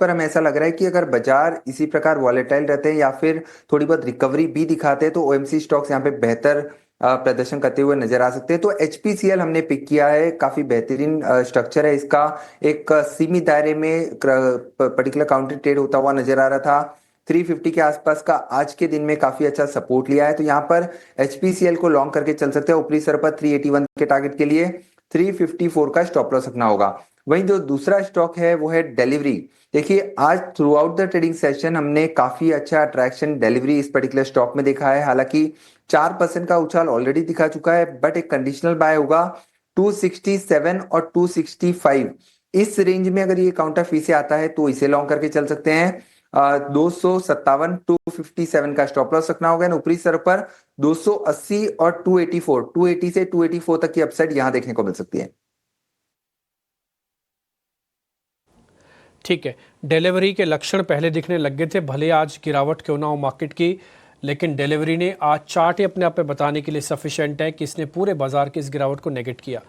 पर हमें ऐसा लग रहा है कि अगर बाजार इसी प्रकार वॉलेटाइल रहते हैं या फिर थोड़ी बहुत रिकवरी भी दिखाते हैं तो ओएमसी स्टॉक्स यहाँ पे बेहतर प्रदर्शन करते हुए नजर आ सकते हैं। तो एचपीसीएल हमने पिक किया है, काफी बेहतरीन स्ट्रक्चर है इसका। एक सीमित दायरे में पर्टिकुलर काउंटर ट्रेड होता हुआ नजर आ रहा था। 350 के आसपास का आज के दिन में काफी अच्छा सपोर्ट लिया है, तो यहाँ पर एचपीसीएल को लॉन्ग करके चल सकते हैं। ऊपरी सर पर 381 के टारगेट के लिए 354 का स्टॉप लॉस रखना होगा। वहीं जो दूसरा स्टॉक है वो है डिलीवरी। देखिए आज through out the trading session हमने काफी अच्छा अट्रैक्शन डिलीवरी इस पर्टिकुलर स्टॉक में देखा है। हालांकि 4% का उछाल ऑलरेडी दिखा चुका है, बट एक कंडीशनल बाय होगा 267 और 265 इस रेंज में। अगर ये काउंटर फी से आता है तो इसे लॉन्ग करके चल सकते हैं। 257 257 का स्टॉप लॉस रखना होगा। ऊपरी स्तर पर 280 और 280 से 284 तक की अपसाइड यहां देखने को मिल सकती है। ठीक है, डिलीवरी के लक्षण पहले दिखने लग गए थे, भले आज गिरावट क्यों ना हो मार्केट की, लेकिन डिलीवरी ने आज चार्ट ही अपने आप में बताने के लिए सफिशिएंट है कि इसने पूरे बाजार की इस गिरावट को नेगेट किया।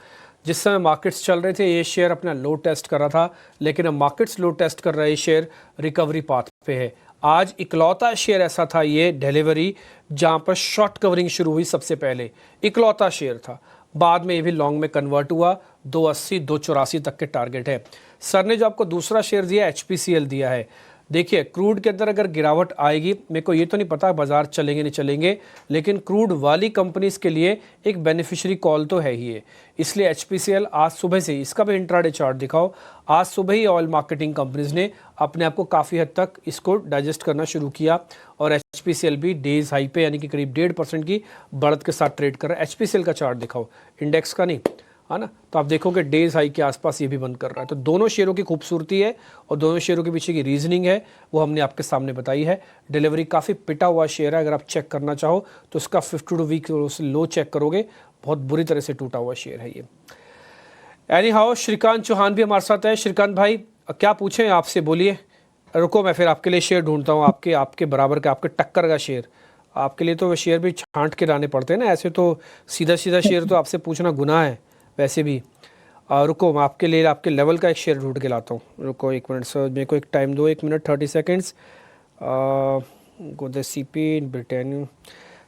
जिस समय मार्केट्स चल रहे थे ये शेयर अपना लो टेस्ट कर रहा था, लेकिन अब मार्केट्स लो टेस्ट कर रहे शेयर रिकवरी पाथ पे है। आज इकलौता शेयर ऐसा था ये डिलीवरी जहां पर शॉर्ट कवरिंग शुरू हुई, सबसे पहले इकलौता शेयर था, बाद में ये भी लॉन्ग में कन्वर्ट हुआ। 280 284 तक के टारगेट है। सर ने जो आपको दूसरा शेयर दिया एचपीसीएल दिया है, देखिए क्रूड के अंदर अगर गिरावट आएगी, मेरे को ये तो नहीं पता बाजार चलेंगे नहीं चलेंगे, लेकिन क्रूड वाली कंपनीज के लिए एक बेनिफिशियरी कॉल तो है ही है। इसलिए एचपीसीएल आज सुबह से, इसका भी इंट्राडे चार्ट दिखाओ, आज सुबह ही ऑयल मार्केटिंग कंपनीज ने अपने आप को काफ़ी हद तक इसको डाइजेस्ट करना शुरू किया और एचपीसीएल भी डेज हाई पे यानी कि करीब 1.5% की बढ़त के साथ ट्रेड कर रहा है। एचपीसीएल का चार्ट दिखाओ, इंडेक्स का नहीं, है ना, तो आप देखोगे डेज हाई के आसपास ये भी बंद कर रहा है। तो दोनों शेयरों की खूबसूरती है और दोनों शेयरों के पीछे की रीजनिंग है वो हमने आपके सामने बताई है। डिलीवरी काफ़ी पिटा हुआ शेयर है, अगर आप चेक करना चाहो तो उसका 52 वीक लो चेक करोगे, बहुत बुरी तरह से टूटा हुआ शेयर है ये। एनी हाउ श्रीकांत चौहान भी हमारे साथ है। श्रीकांत भाई क्या पूछें आपसे, बोलिए। रुको मैं फिर आपके लिए शेयर ढूंढता हूँ, आपके बराबर का, आपके टक्कर का शेयर। आपके लिए तो वो शेयर भी छांट के लाने पड़ते हैं ना, ऐसे तो सीधा सीधा शेयर तो आपसे पूछना गुनाह है वैसे भी। रुको मैं आपके लिए आपके लेवल का एक शेयर ढूंढ के लाता हूँ, रुको 1 मिनट सर, मेरे को एक टाइम दो, 1 मिनट 30 सेकेंड्स। गोदरेज सीपी ब्रिटेनिया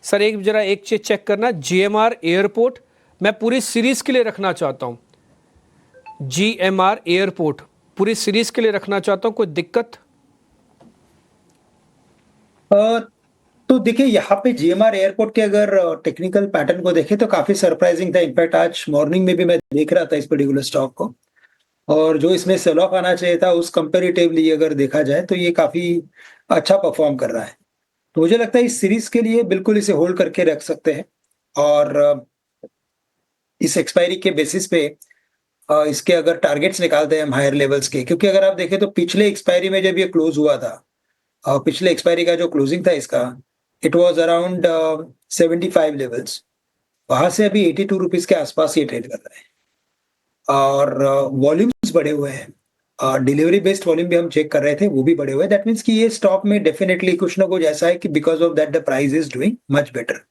सर, एक जरा एक चीज चेक करना, जीएमआर एयरपोर्ट मैं पूरी सीरीज के लिए रखना चाहता हूँ। जीएमआर एयरपोर्ट पूरी सीरीज के लिए रखना चाहता हूँ, कोई दिक्कत? तो देखिए यहाँ पे जीएमआर एयरपोर्ट के अगर टेक्निकल पैटर्न को देखें तो काफी सरप्राइजिंग था। इनफैक्ट आज मॉर्निंग में भी मैं देख रहा था इस पर्टिकुलर स्टॉक को, और जो इसमें सेल ऑफ आना चाहिए था उस कंपेरेटिवली अगर देखा जाए तो ये काफी अच्छा परफॉर्म कर रहा है। तो मुझे लगता है इस सीरीज के लिए बिल्कुल इसे होल्ड करके रख सकते हैं, और इस एक्सपायरी के बेसिस पे इसके अगर टारगेट्स निकालते हैं हम हायर लेवल्स के, क्योंकि अगर आप देखें तो पिछले एक्सपायरी में जब ये क्लोज हुआ था, पिछले एक्सपायरी का जो क्लोजिंग था इसका, इट वाज अराउंड 75 लेवल्स, वहां से अभी 82 रुपीज के आसपास ये ट्रेड कर रहा है। और वॉल्यूम्स बढ़े हुए हैं, डिलीवरी बेस्ड वॉल्यूम भी हम चेक कर रहे थे, वो भी बढ़े हुए हैं। दैट मीन्स कि ये स्टॉक में डेफिनेटली कुछ ना कुछ ऐसा है कि because of that the price is doing much better.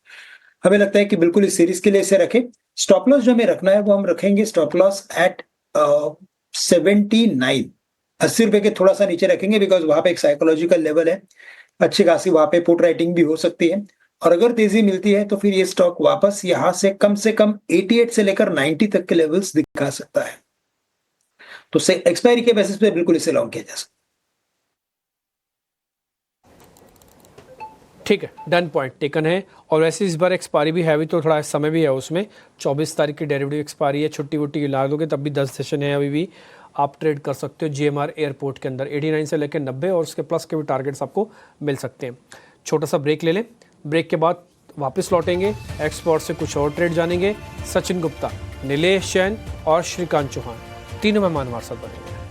हमें लगता है कि बिल्कुल इस सीरीज के लिए इसे रखें। स्टॉप लॉस जो हमें रखना है वो हम रखेंगे स्टॉप लॉस एट 79, 80 रुपए के थोड़ा सा नीचे रखेंगे, बिकॉज वहां पे एक साइकोलॉजिकल लेवल है, अच्छी खासी वहां पे पुट राइटिंग भी हो सकती है। और अगर तेजी मिलती है तो फिर ये स्टॉक वापस यहां से कम 88 से लेकर 90 तक के लेवल्स दिखा सकता है। तो एक्सपायरी के बेसिस पे बिल्कुल इसे लॉन्ग किया जा सकता है। ठीक है, डन, पॉइंट टेकन है। और वैसे इस बार एक्सपायरी भी है, भी तो थोड़ा समय भी है उसमें, 24 तारीख की डेरिवेटिव एक्सपायरी है, छुट्टी वुट्टी ला दोगे तब भी 10 सेशन है, अभी भी आप ट्रेड कर सकते हो जीएमआर एयरपोर्ट के अंदर। 89 से लेकर 90 और उसके प्लस के भी टारगेट्स आपको मिल सकते हैं। छोटा सा ब्रेक ले लें, ब्रेक के बाद वापस लौटेंगे, एक्सपोर्ट से कुछ और ट्रेड जानेंगे। सचिन गुप्ता, नीलेश जैन और श्रीकांत चौहान, तीनों मेहमान हमारे साथ बनेंगे।